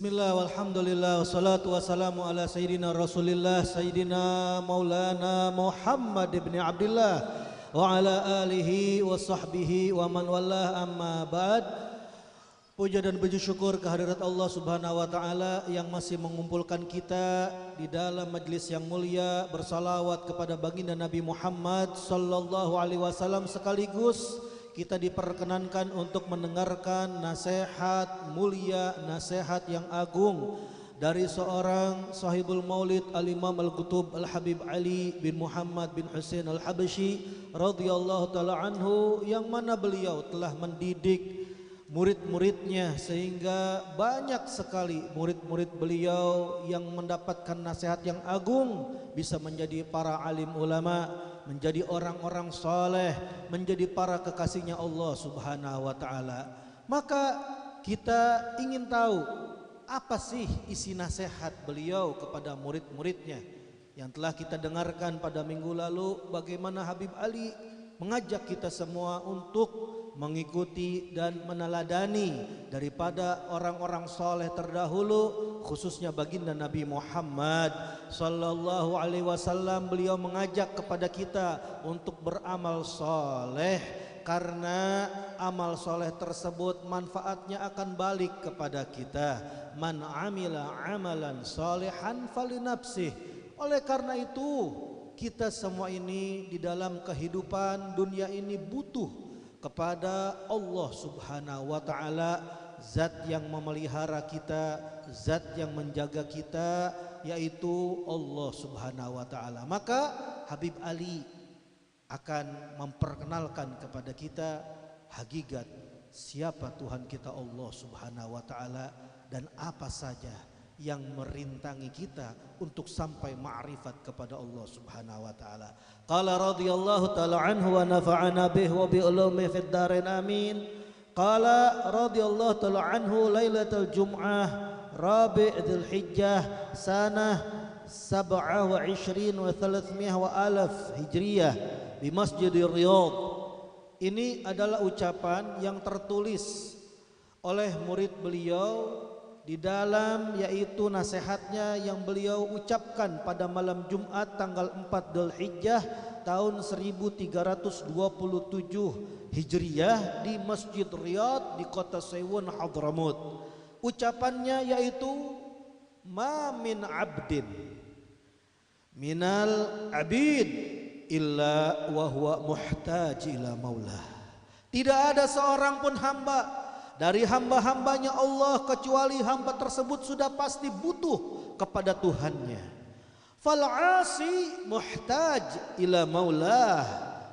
Bismillah walhamdulillah wassalatu wassalamu ala sayyidina rasulillah sayyidina maulana Muhammad ibn Abdullah wa ala alihi wa sahbihi wa man wallah amma ba'd. Puja dan puji syukur kehadirat Allah subhanahu wa ta'ala yang masih mengumpulkan kita di dalam majlis yang mulia, bersalawat kepada baginda Nabi Muhammad sallallahu alaihi wasallam, sekaligus kita diperkenankan untuk mendengarkan nasihat mulia, nasihat yang agung dari seorang sahibul maulid al-imam al-qutub al-habib Ali bin Muhammad bin Husain al-Habsyi radhiyallahu ta'ala anhu, yang mana beliau telah mendidik murid-muridnya sehingga banyak sekali murid-murid beliau yang mendapatkan nasihat yang agung, bisa menjadi para alim ulama, menjadi orang-orang soleh, menjadi para kekasihnya Allah subhanahu wa ta'ala. Maka kita ingin tahu apa sih isi nasihat beliau kepada murid-muridnya. Yang telah kita dengarkan pada minggu lalu, bagaimana Habib Ali mengajak kita semua untuk mengikuti dan meneladani daripada orang-orang soleh terdahulu, khususnya baginda Nabi Muhammad sallallahu alaihi wasallam. Beliau mengajak kepada kita untuk beramal soleh, karena amal soleh tersebut manfaatnya akan balik kepada kita. Man amila amalan solehan falinafsih. Oleh karena itu, kita semua ini di dalam kehidupan dunia ini butuh kepada Allah subhanahu wa ta'ala, zat yang memelihara kita, zat yang menjaga kita, yaitu Allah subhanahu wa ta'ala. Maka Habib Ali akan memperkenalkan kepada kita hakikat siapa Tuhan kita Allah subhanahu wa ta'ala, dan apa saja yang merintangi kita untuk sampai ma'rifat kepada Allah subhanahu wa ta'ala. Qala radhiyallahu ta'ala anhu wa nafa'ana bih wa bi ulumi fid darin amin. Qala radhiyallahu ta'ala anhu lailatul jum'ah rabi' dzul hijjah sanah 27 wa 300 wa alaf hijriyah di Masjidir Riyadh. Ini adalah ucapan yang tertulis oleh murid beliau di dalam, yaitu nasihatnya yang beliau ucapkan pada malam Jumat tanggal 4 Dzulhijjah tahun 1327 Hijriyah di Masjid Riyadh di kota Sewon Hadramut. Ucapannya yaitu ma min abdin minal abid illa wa huwa muhtaj ila maulah. Tidak ada seorang pun hamba dari hamba-hambanya Allah kecuali hamba tersebut sudah pasti butuh kepada Tuhannya. Fal asi muhtaj ila maulah.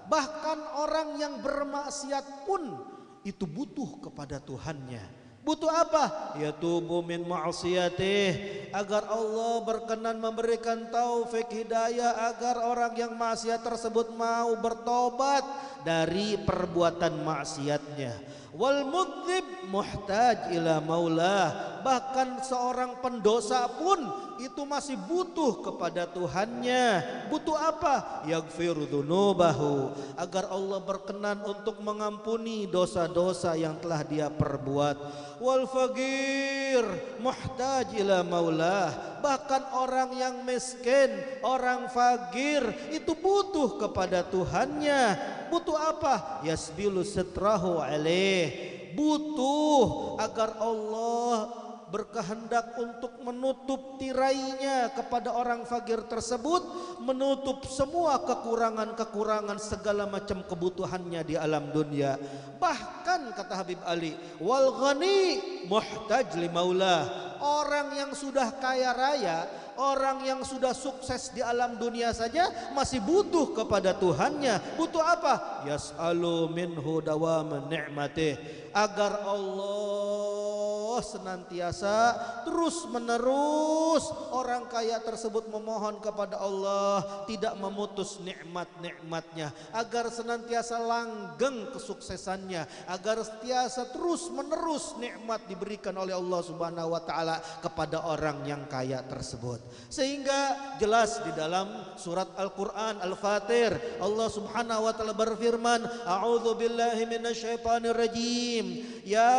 Bahkan orang yang bermaksiat pun itu butuh kepada Tuhannya. Butuh apa? Yatubu min ma'siyatih, agar Allah berkenan memberikan taufik hidayah agar orang yang maksiat tersebut mau bertobat dari perbuatan maksiatnya. Wal mudhib muhtaj ila maulah. Bahkan seorang pendosa pun itu masih butuh kepada Tuhannya. Butuh apa? Yaghfiru dzunubahu, agar Allah berkenan untuk mengampuni dosa-dosa yang telah dia perbuat. Wal faqir muhtaj ila maulah. Bahkan orang yang miskin, orang fakir itu butuh kepada Tuhannya. Butuh apa? Yasbilu sitrahu alaih. Butuh agar Allah berkehendak untuk menutup tirainya kepada orang fakir tersebut, menutup semua kekurangan-kekurangan segala macam kebutuhannya di alam dunia. Bahkan kata Habib Ali, wal ghani muhtaj li maulah. Orang yang sudah kaya raya, orang yang sudah sukses di alam dunia saja masih butuh kepada Tuhannya. Butuh apa? Yas'alu minhu dawam ni'matih, agar Allah senantiasa terus menerus orang kaya tersebut memohon kepada Allah tidak memutus nikmat-nikmatnya, agar senantiasa langgeng kesuksesannya, agar sentiasa terus menerus nikmat diberikan oleh Allah subhanahu wa ta'ala kepada orang yang kaya tersebut. Sehingga jelas di dalam surat Al-Quran Al-Fatir Allah subhanahu wa ta'ala berfirman, a'udzu billahi minasyaitonir rajim, ya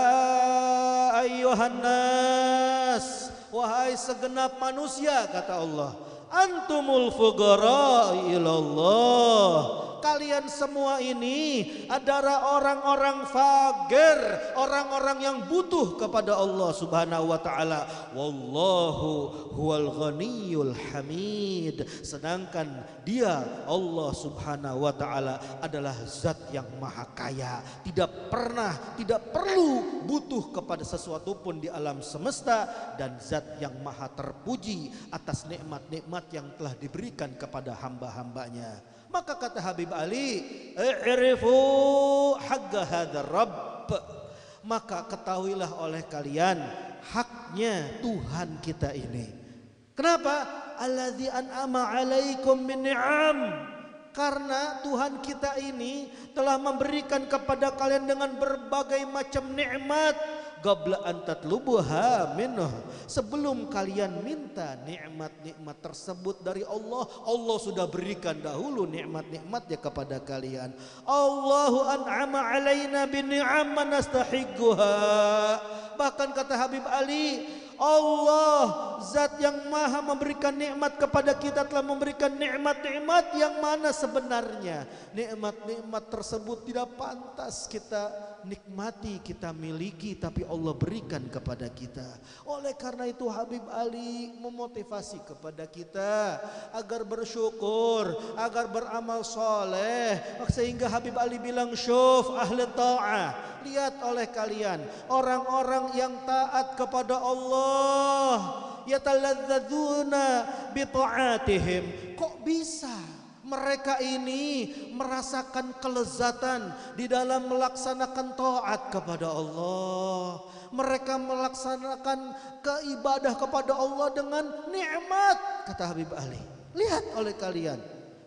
ayyuhalladzina ayuhan nas, wahai segenap manusia, kata Allah, antumul fuqara ilallah. Kalian semua ini adalah orang-orang fakir, orang-orang yang butuh kepada Allah Subhanahu wa taala. Wallahu huwal ghaniyul hamid. Sedangkan Dia, Allah Subhanahu wa taala, adalah zat yang maha kaya, tidak perlu butuh kepada sesuatu pun di alam semesta, dan zat yang maha terpuji atas nikmat-nikmat yang telah diberikan kepada hamba-hambanya. Maka kata Habib Ali, i'rifu haqqa hadzal rabb, maka ketahuilah oleh kalian haknya Tuhan kita ini. Kenapa? Alladzi an'ama 'alaikum min ni'am, karena Tuhan kita ini telah memberikan kepada kalian dengan berbagai macam nikmat. Qabla an tatlubuha minhu, sebelum kalian minta nikmat-nikmat tersebut dari Allah, Allah sudah berikan dahulu nikmat-nikmatnya kepada kalian. Allahu an'ama alaina bin ni'am nastahiquha. Bahkan kata Habib Ali, Allah zat yang maha memberikan nikmat kepada kita telah memberikan nikmat-nikmat yang mana sebenarnya nikmat-nikmat tersebut tidak pantas kita nikmati, kita miliki, tapi Allah berikan kepada kita. Oleh karena itu Habib Ali memotivasi kepada kita agar bersyukur, agar beramal soleh. Sehingga Habib Ali bilang, syuf ahli ta'ah, lihat oleh kalian orang-orang yang taat kepada Allah, yataladzadzuna bi ta'atihim. Kok bisa mereka ini merasakan kelezatan di dalam melaksanakan taat kepada Allah? Mereka melaksanakan keibadah kepada Allah dengan nikmat, kata Habib Ali. Lihat oleh kalian,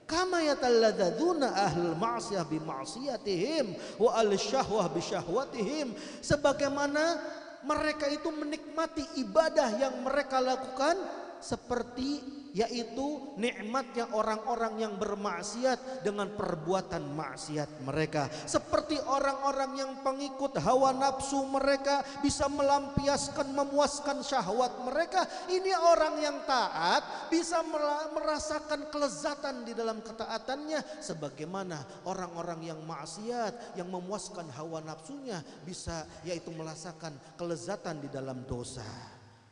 kama yatalladzuna ahlul ma'siyah bi ma'siyatihim wa al-syahwah bi syahwatihim, sebagaimana mereka itu menikmati ibadah yang mereka lakukan seperti yaitu nikmatnya orang-orang yang bermaksiat dengan perbuatan maksiat mereka. Seperti orang-orang yang pengikut hawa nafsu mereka bisa melampiaskan, memuaskan syahwat mereka. Ini orang yang taat bisa merasakan kelezatan di dalam ketaatannya, sebagaimana orang-orang yang maksiat yang memuaskan hawa nafsunya bisa yaitu merasakan kelezatan di dalam dosa.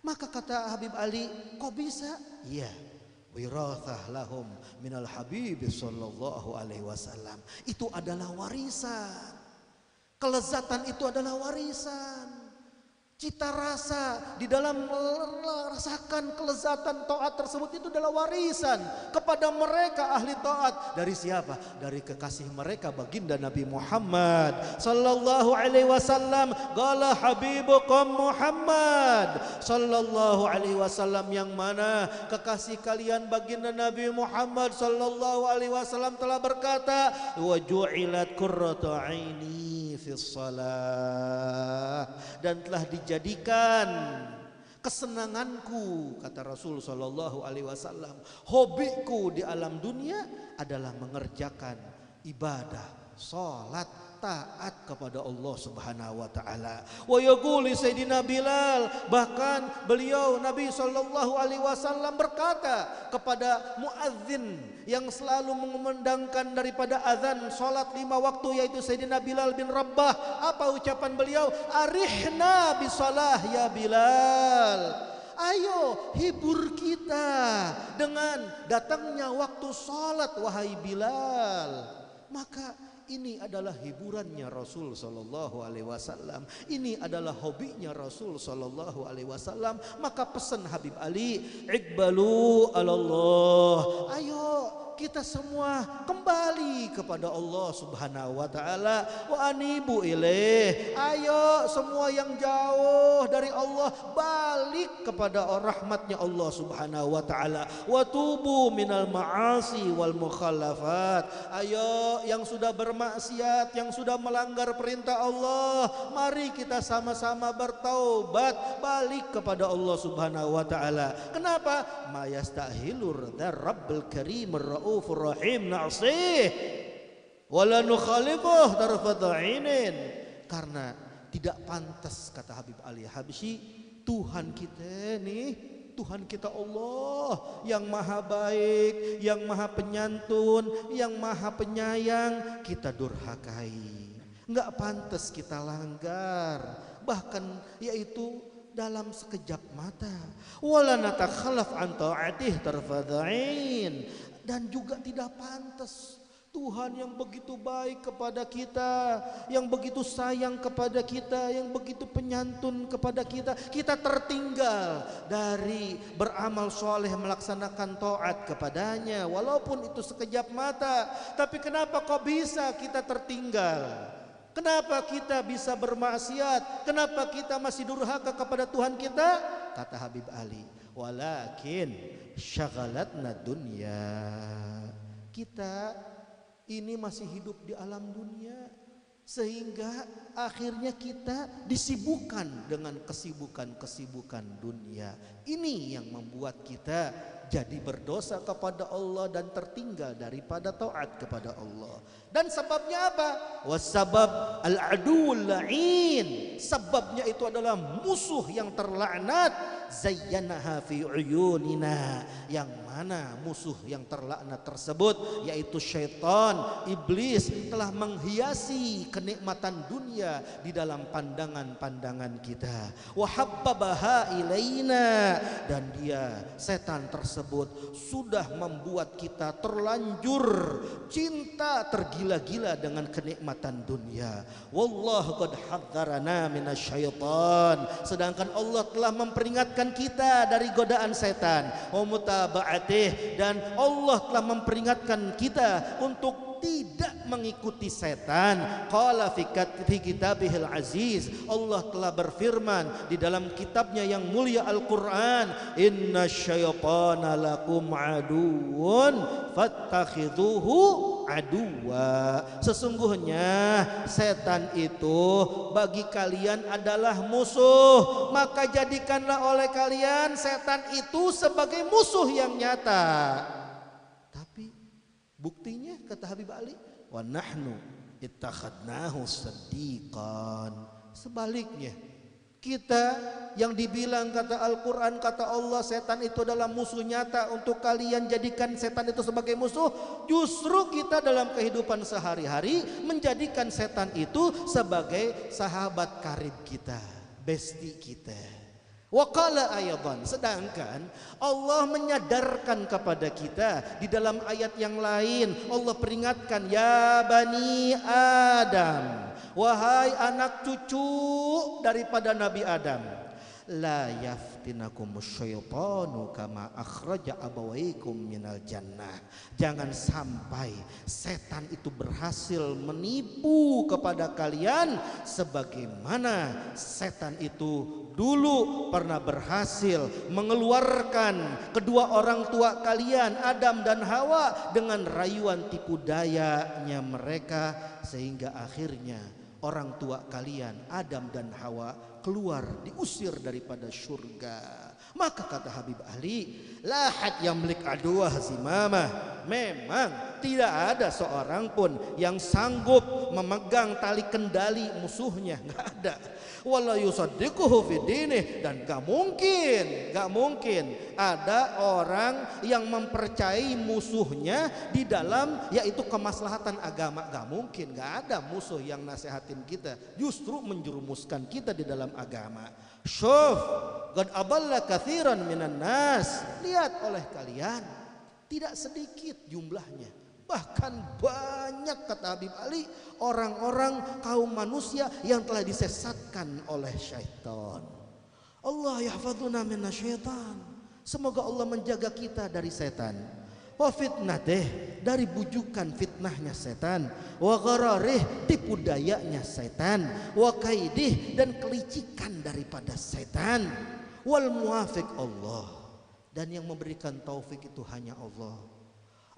Maka kata Habib Ali, kok bisa? Iya, wirathah lahum minal habib sallallahu alaihi wasallam. Itu adalah warisan. Kelezatan itu adalah warisan. Cita rasa di dalam merasakan kelezatan taat tersebut itu adalah warisan kepada mereka ahli taat. Dari siapa? Dari kekasih mereka baginda Nabi Muhammad sallallahu alaihi wasallam. Qala habibukum Muhammad sallallahu alaihi wasallam, yang mana kekasih kalian baginda Nabi Muhammad sallallahu alaihi wasallam telah berkata, wa ju'ilat qurratu aini fis shalah, dan telah dijadikan kesenanganku, kata Rasul sallallahu alaihi wasallam, hobiku di alam dunia adalah mengerjakan ibadah, salat, taat kepada Allah Subhanahu wa taala. Wa yaqulu Sayyidina Bilal, bahkan beliau Nabi sallallahu alaihi wasallam berkata kepada muadzin yang selalu mengumandangkan daripada azan salat 5 waktu, yaitu Sayyidina Bilal bin Rabah. Apa ucapan beliau? Arihna bisalah ya Bilal. Ayo hibur kita dengan datangnya waktu salat wahai Bilal. Maka ini adalah hiburannya Rasul sallallahu alaihi wasallam. Ini adalah hobinya Rasul sallallahu alaihi wasallam. Maka pesan Habib Ali, iqbalu alallah. Ayo kita semua kembali kepada Allah Subhanahu wa taala, wa anibu ilaih. Ayo semua yang jauh dari Allah balik kepada rahmatnya Allah Subhanahu wa taala. Wa tubu minal ma'asi wal mukhalafat. Ayo yang sudah bermaksiat, yang sudah melanggar perintah Allah, mari kita sama-sama bertaubat, balik kepada Allah Subhanahu wa taala. Kenapa? Ma yastahilur Rabbul Karim Raufur Rahim na'sih wala nukhalifuh tarfata ainin. Karena tidak pantas, kata Habib Ali Habsyi, Tuhan kita nih, Tuhan kita Allah yang maha baik, yang maha penyantun, yang maha penyayang, kita durhakai. Enggak pantas kita langgar, bahkan yaitu dalam sekejap mata. Wala natakhalaf an ta'atih tarfadain, dan juga tidak pantas Tuhan yang begitu baik kepada kita, yang begitu sayang kepada kita, yang begitu penyantun kepada kita, kita tertinggal dari beramal soleh, melaksanakan taat kepadanya walaupun itu sekejap mata. Tapi kenapa kok bisa kita tertinggal? Kenapa kita bisa bermaksiat? Kenapa kita masih durhaka kepada Tuhan kita? Kata Habib Ali, walakin syaghalatna dunya. Kita ini masih hidup di alam dunia, sehingga akhirnya kita disibukkan dengan kesibukan-kesibukan dunia. Ini yang membuat kita jadi berdosa kepada Allah dan tertinggal daripada taat kepada Allah. Dan sebabnya apa? Wasabab al-aduwul la'in. Sebabnya itu adalah musuh yang terlaknat. Zayyanaha fi uyunina. Yang mana musuh yang terlaknat tersebut, yaitu syaitan, iblis, telah menghiasi kenikmatan dunia di dalam pandangan-pandangan kita. Wa habbabaha ilaina, dan dia, setan tersebut, sudah membuat kita terlanjur cinta tergila-gila dengan kenikmatan dunia. Wallahu qad hadzarana minasyaitan, sedangkan Allah telah memperingatkan kita dari godaan setan. Wa mutaba'atih, dan Allah telah memperingatkan kita untuk tidak mengikuti setan. Qala fi kitabihil aziz, Allah telah berfirman di dalam kitabnya yang mulia Al-Quran, inna syaitana lakum aduun fattakhidhuhu aduwa. Sesungguhnya setan itu bagi kalian adalah musuh, maka jadikanlah oleh kalian setan itu sebagai musuh yang nyata. Tapi buktinya, kata Habib Ali, wa nahnu ittakhadnahu saddiqan. Sebaliknya, kita yang dibilang, kata Al-Quran, kata Allah, setan itu adalah musuh nyata untuk kalian, jadikan setan itu sebagai musuh. Justru kita dalam kehidupan sehari-hari menjadikan setan itu sebagai sahabat karib kita, besti kita. Waqala ayatan, sedangkan Allah menyadarkan kepada kita di dalam ayat yang lain. Allah peringatkan, ya bani Adam, wahai anak cucu daripada Nabi Adam, la yaftinakum syaitanu kama akhraja abawaikum minal jannah. Jangan sampai setan itu berhasil menipu kepada kalian sebagaimana setan itu dulu pernah berhasil mengeluarkan kedua orang tua kalian, Adam dan Hawa, dengan rayuan tipu dayanya mereka, sehingga akhirnya orang tua kalian, Adam dan Hawa, keluar, diusir daripada surga. Maka kata Habib Ali, lahat yamlik aduwah zimamah, memang tidak ada seorang pun yang sanggup memegang tali kendali musuhnya, nggak ada. Wala yusaddiquhu fi dinih, dan gak mungkin ada orang yang mempercayai musuhnya di dalam yaitu kemaslahatan agama. Gak mungkin, gak ada musuh yang nasihatin kita, justru menjerumuskan kita di dalam agama. Syuf qad adalla katsiran minan nas, lihat oleh kalian, tidak sedikit jumlahnya, bahkan banyak, kata Habib Ali, orang-orang kaum manusia yang telah disesatkan oleh syaitan. Allah yahfadzuna minasyaitan, semoga Allah menjaga kita dari setan. Wa fitnatih, dari bujukan fitnahnya setan. Wa ghararih, tipu dayanya setan. Wa kaidih, dan kelicikan daripada setan. Wal muwafiq Allah, dan yang memberikan taufik itu hanya Allah.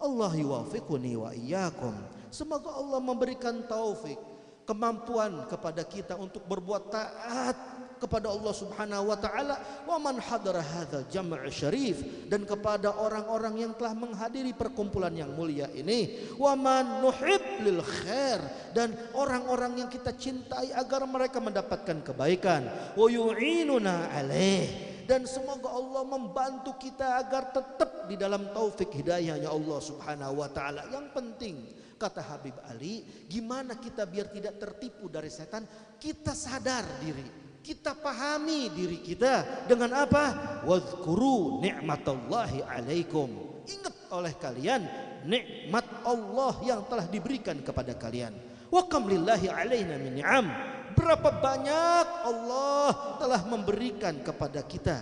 Allah yuwafiquni wa iyyakum, semoga Allah memberikan taufik, kemampuan kepada kita untuk berbuat taat kepada Allah Subhanahu wa taala, wa man hadara hadzal jam' syarif, dan kepada orang-orang yang telah menghadiri perkumpulan yang mulia ini, wa man nuhib lil khair, dan orang-orang yang kita cintai agar mereka mendapatkan kebaikan, wa yu'inuna alaih, dan semoga Allah membantu kita agar tetap di dalam taufik hidayahnya Allah Subhanahu wa taala. Yang penting, kata Habib Ali, gimana kita biar tidak tertipu dari setan? Kita sadar diri, kita pahami diri kita dengan apa? Wazkuru ni'matallahi alaikum. Ingat oleh kalian nikmat Allah yang telah diberikan kepada kalian. Wa kam lillahi alaina min ni'am. Berapa banyak Allah telah memberikan kepada kita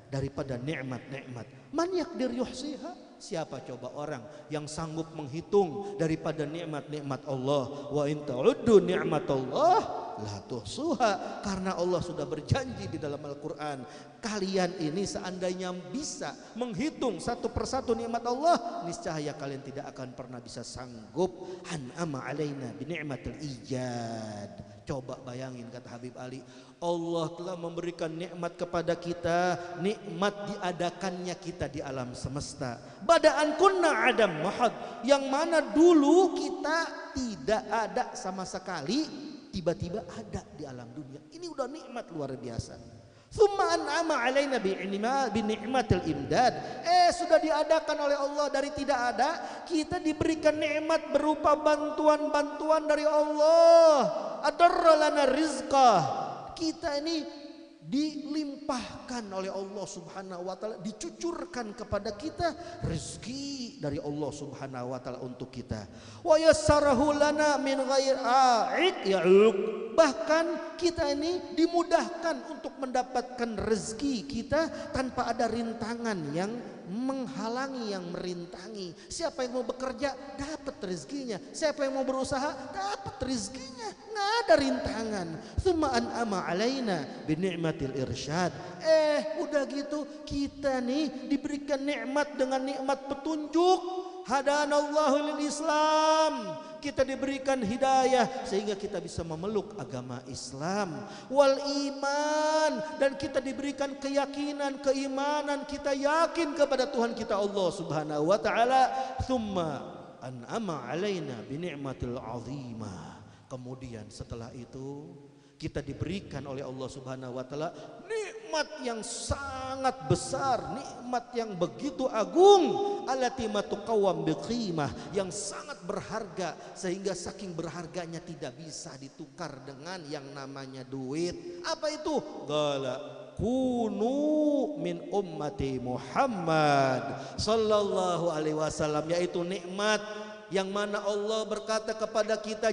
daripada nikmat-nikmat. Man yaqdir yuhsiha? Siapa coba orang yang sanggup menghitung daripada nikmat-nikmat Allah? Wa in ta'uddu ni'matallah la tuhsuha. Karena Allah sudah berjanji di dalam Al-Qur'an, kalian ini seandainya bisa menghitung satu persatu nikmat Allah, niscaya kalian tidak akan pernah bisa sanggup. An'ama alaina bi ni'matil ijad. Coba bayangin, kata Habib Ali, Allah telah memberikan nikmat kepada kita, nikmat diadakannya kita di alam semesta. Badaan kunna adam mahad, yang mana dulu kita tidak ada sama sekali, tiba-tiba ada di alam dunia. Ini udah nikmat luar biasa. Tsumma an'ama alaina bi ni'matil imdad. Sudah diadakan oleh Allah dari tidak ada, kita diberikan nikmat berupa bantuan-bantuan dari Allah. Adarra lana rizqah. Kita ini dilimpahkan oleh Allah Subhanahu wa taala, dicucurkan kepada kita rezeki dari Allah Subhanahu wa taala untuk kita. Wa yassarahu lana min ghairi a'id ya'uq. Bahkan kita ini dimudahkan untuk mendapatkan rezeki kita tanpa ada rintangan yang menghalangi, yang merintangi. Siapa yang mau bekerja dapat rezekinya, siapa yang mau berusaha dapat rezekinya, nggak ada rintangan. Tsumma an'ama alaina bi ni'matil irsyad. Udah gitu kita nih diberikan nikmat dengan nikmat petunjuk. Hadanallahu lil Islam. Kita diberikan hidayah sehingga kita bisa memeluk agama Islam. Wal iman, dan kita diberikan keyakinan, keimanan, kita yakin kepada Tuhan kita Allah Subhanahu wa taala. Tsumma an'ama alaina bi ni'matil azimah. Kemudian setelah itu kita diberikan oleh Allah Subhanahu wa taala nikmat yang sangat besar, nikmat yang begitu agung, allati matuqawwam biqimah, yang sangat berharga sehingga saking berharganya tidak bisa ditukar dengan yang namanya duit. Apa itu? Qala kunu min ummati Muhammad sallallahu alaihi wasallam, yaitu nikmat yang mana Allah berkata kepada kita,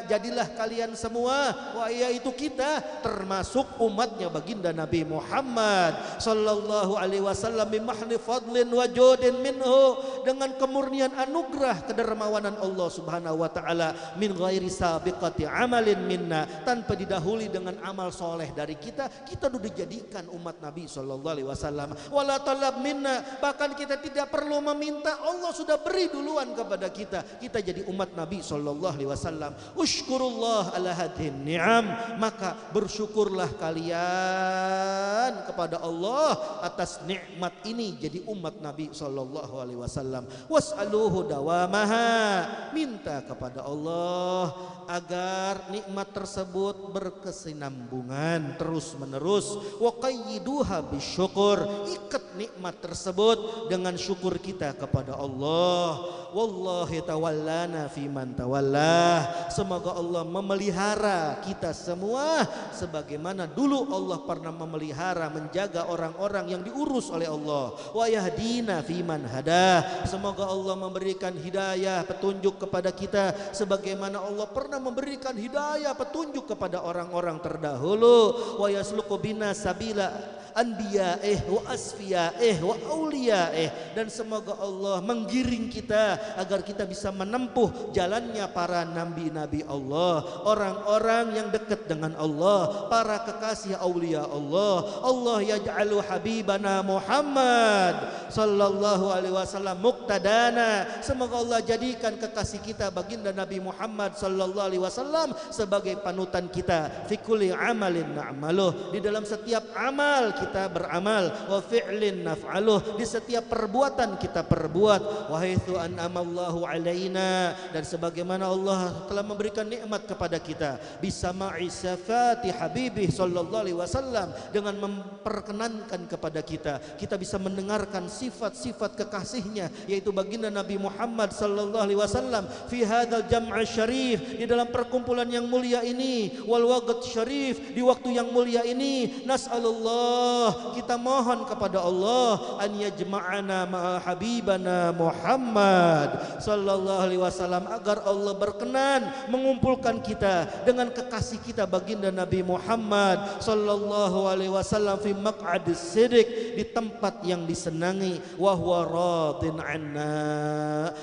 jadilah kalian semua, yaitu kita termasuk umatnya baginda Nabi Muhammad sallallahu alaihi wasallam, bimahli fadlin wa judin minhu, dengan kemurnian anugerah kedermawanan Allah Subhanahu wa taala, min ghairi sabiqati amalin minna, tanpa didahului dengan amal soleh dari kita sudah dijadikan umat Nabi sallallahu alaihi wasallam. Wala talab minna, bahkan kita tidak perlu meminta, Allah sudah beri duluan kepada kita. Kita jadi umat Nabi sallallahu alaihi wasallam. Ushkurullah ala hadhin ni'am, maka bersyukurlah kalian kepada Allah atas nikmat ini jadi umat Nabi sallallahu alaihi wasallam. Was'aluhu dawamaha, minta kepada Allah agar nikmat tersebut berkesinambungan terus menerus. Wa qayyiduha bisyukur, ikat nikmat tersebut dengan syukur kita kepada Allah. Wallahi tawallana fiman tawallah, semoga Allah memelihara kita semua sebagaimana dulu Allah pernah memelihara, menjaga orang-orang yang diurus oleh Allah. Wa yahdina fiman hadah, semoga Allah memberikan hidayah, petunjuk kepada kita sebagaimana Allah pernah memberikan hidayah, petunjuk kepada orang-orang terdahulu. Wa yasluqu bina sabila anbiya'ih wa asfiya'ih wa awliya'ih, dan semoga Allah menggiring kita agar kita kita bisa menempuh jalannya para nabi-nabi Allah, orang-orang yang dekat dengan Allah, para kekasih aulia Allah. Allah yaj'alu habibana Muhammad sallallahu alaihi wasallam muqtadana. Semoga Allah jadikan kekasih kita baginda Nabi Muhammad sallallahu alaihi wasallam sebagai panutan kita. Fi kulli amalin na'maluh, di dalam setiap amal kita beramal, wa fi'lin naf'aluh, di setiap perbuatan kita perbuat. Wa haitsu an'amallahu alaina, dan sebagaimana Allah telah memberikan nikmat kepada kita bisa ma'i sifati habibih sallallahu alaihi wasallam, dengan memperkenankan kepada kita bisa mendengarkan sifat-sifat kekasihnya, yaitu baginda Nabi Muhammad sallallahu alaihi wasallam fi hadzal jam' syarif, di dalam perkumpulan yang mulia ini, wal waqt syarif, di waktu yang mulia ini. Nas'alullah, kita mohon kepada Allah, an yajma'ana ma'a habibana Muhammad sallallahu alaihi wasallam, agar Allah berkenan mengumpulkan kita dengan kekasih kita baginda Nabi Muhammad sallallahu alaihi wasallam fi maq'adis sidq, di tempat yang disenangi. Wa huwa radin anna,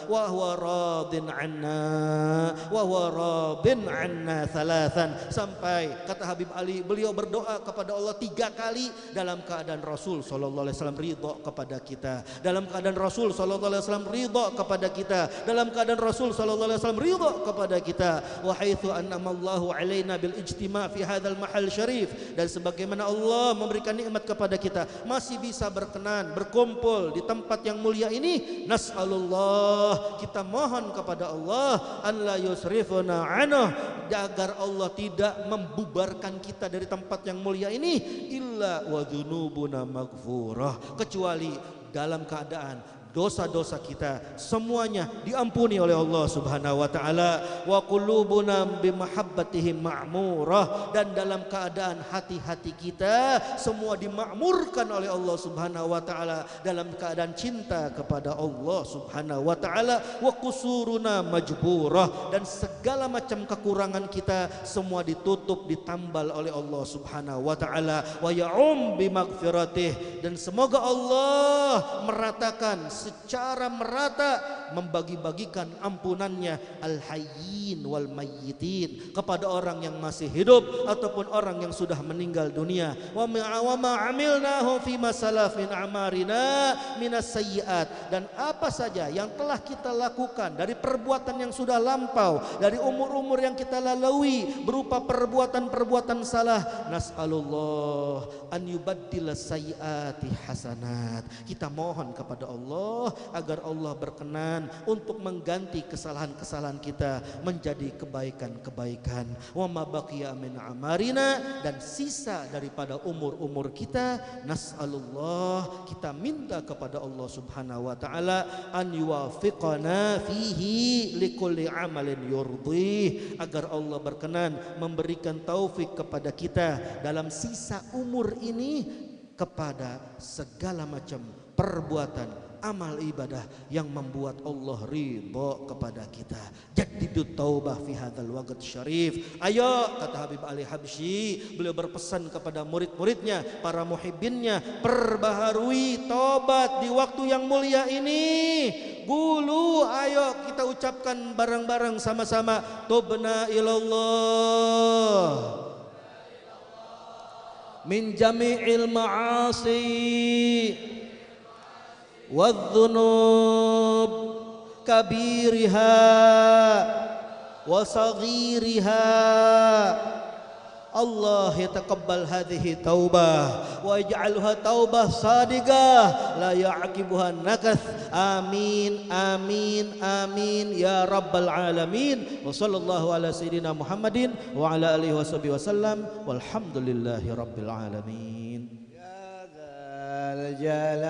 wa huwa radin anna, wa huwa radin anna thalathan, sampai kata Habib Ali, beliau berdoa kepada Allah 3 kali dalam keadaan Rasul sallallahu alaihi wasallam ridha kepada kita, dalam keadaan Rasul sallallahu alaihi wasallam ridha kepada kita, dalam keadaan Rasul sallallahu alaihi wasallam ridha kepada kita. Wa haitsu an'amallahu alaina bil ijtima' fi hadzal mahal syarif, dan sebagaimana Allah memberikan nikmat kepada kita masih bisa berkenan berkumpul di tempat yang mulia ini. Nas'alullah, kita mohon kepada Allah an la yusrifuna anhu, agar Allah tidak membubarkan kita dari tempat yang mulia ini, illa wa dzunubuna maghfurah, kecuali dalam keadaan dosa-dosa kita semuanya diampuni oleh Allah Subhanahu wa taala. Wa qulubuna bimahabbatihim ma'murah, dan dalam keadaan hati-hati kita semua dimakmurkan oleh Allah Subhanahu wa taala dalam keadaan cinta kepada Allah Subhanahu wa taala. Wa qusuruna majburah, dan segala macam kekurangan kita semua ditutup ditambal oleh Allah Subhanahu wa taala. Wa ya'um bimaghfiratih, dan semoga Allah meratakan secara merata, membagi-bagikan ampunannya al-hayyin wal mayyitin, kepada orang yang masih hidup ataupun orang yang sudah meninggal dunia. Wa ma amilnahu fi masalafin amarina minas sayyiat, dan apa saja yang telah kita lakukan dari perbuatan yang sudah lampau, dari umur-umur yang kita lalui berupa perbuatan-perbuatan salah, nas'alullah an yubaddila sayyiati hasanat, kita mohon kepada Allah agar Allah berkenan untuk mengganti kesalahan-kesalahan kita menjadi kebaikan-kebaikan. Wa ma baqiya min amarina, dan sisa daripada umur-umur kita, nas'alullah, kita minta kepada Allah Subhanahu wa taala an yuwafiqana fihi likulli amalin yurdih, agar Allah berkenan memberikan taufik kepada kita dalam sisa umur ini kepada segala macam perbuatan amal ibadah yang membuat Allah ridha kepada kita. Jaddidut taubah fi hadzal waqt syarif. Ayo, kata Habib Ali Habsyi, beliau berpesan kepada murid-muridnya, para muhibbinnya, perbaharui tobat di waktu yang mulia ini. Gulu, ayo kita ucapkan bareng-bareng sama-sama, tubna ilallah min jami'il ma'asi wadh-dhunub kabiriha wa saghiriha. Allah yataqabbal hadhihi taubah wa yaj'alha taubah sadiqah la ya'qibuha nakath. Amin amin amin ya rabbal alamin. Wa sallallahu ala sayyidina Muhammadin wa ala alihi washabihi wasallam walhamdulillahi rabbil alamin. Ya dzal jalal